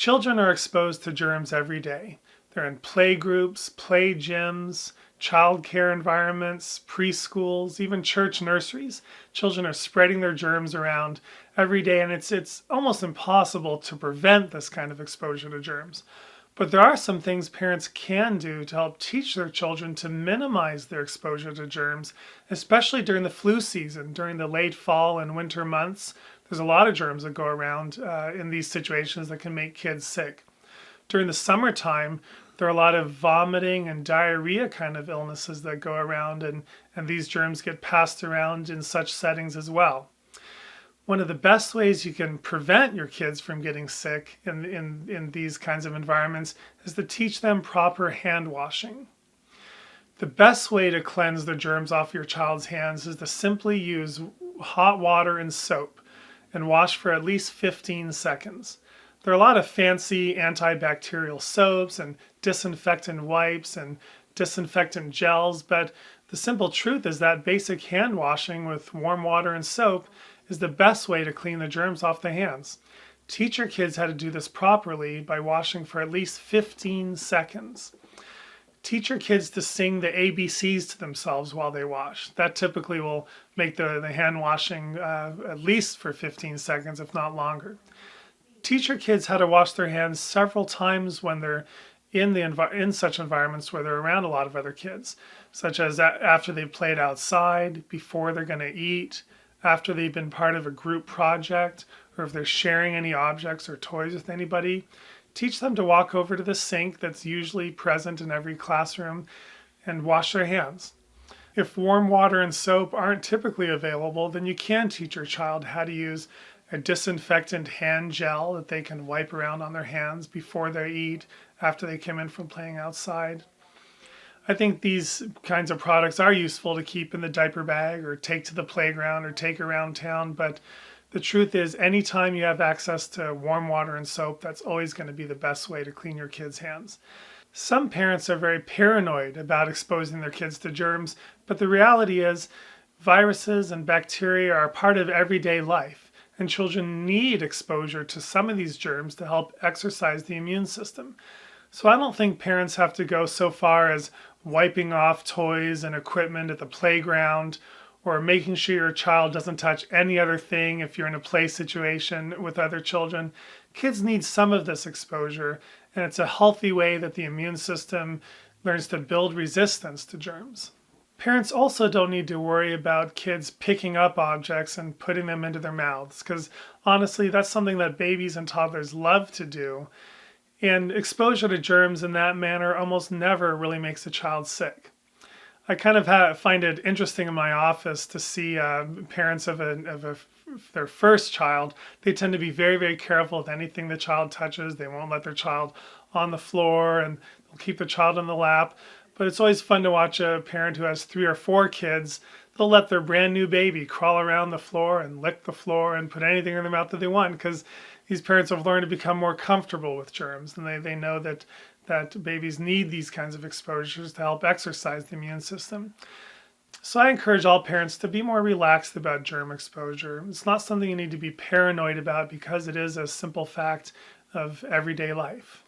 Children are exposed to germs every day. They're in play groups, play gyms, childcare environments, preschools, even church nurseries. Children are spreading their germs around every day, and it's almost impossible to prevent this kind of exposure to germs. But there are some things parents can do to help teach their children to minimize their exposure to germs, especially during the flu season, during the late fall and winter months. There's a lot of germs that go around in these situations that can make kids sick. During the summertime, there are a lot of vomiting and diarrhea kind of illnesses that go around, and these germs get passed around in such settings as well. One of the best ways you can prevent your kids from getting sick in these kinds of environments is to teach them proper hand washing. The best way to cleanse the germs off your child's hands is to simply use hot water and soap and wash for at least 15 seconds. There are a lot of fancy antibacterial soaps and disinfectant wipes and disinfectant gels, but the simple truth is that basic hand washing with warm water and soap is the best way to clean the germs off the hands. Teach your kids how to do this properly by washing for at least 15 seconds. Teach your kids to sing the ABCs to themselves while they wash. That typically will make the hand washing at least for 15 seconds, if not longer. Teach your kids how to wash their hands several times when they're in such environments where they're around a lot of other kids, such as after they've played outside, before they're going to eat, after they've been part of a group project, or if they're sharing any objects or toys with anybody. Teach them to walk over to the sink that's usually present in every classroom and wash their hands. If warm water and soap aren't typically available, then you can teach your child how to use a disinfectant hand gel that they can wipe around on their hands before they eat, after they come in from playing outside. I think these kinds of products are useful to keep in the diaper bag or take to the playground or take around town, but the truth is anytime you have access to warm water and soap, that's always going to be the best way to clean your kids' hands. Some parents are very paranoid about exposing their kids to germs, but the reality is viruses and bacteria are a part of everyday life, and children need exposure to some of these germs to help exercise the immune system. So I don't think parents have to go so far as wiping off toys and equipment at the playground, or making sure your child doesn't touch any other thing if you're in a play situation with other children. Kids need some of this exposure, and it's a healthy way that the immune system learns to build resistance to germs. Parents also don't need to worry about kids picking up objects and putting them into their mouths, because honestly, that's something that babies and toddlers love to do. And exposure to germs in that manner almost never really makes a child sick. I kind of find it interesting in my office to see parents of their first child. They tend to be very, very careful with anything the child touches. They won't let their child on the floor, and they'll keep the child on the lap. But it's always fun to watch a parent who has 3 or 4 kids. They'll let their brand new baby crawl around the floor and lick the floor and put anything in their mouth that they want, because these parents have learned to become more comfortable with germs, and they know that babies need these kinds of exposures to help exercise the immune system. So I encourage all parents to be more relaxed about germ exposure. It's not something you need to be paranoid about, because it is a simple fact of everyday life.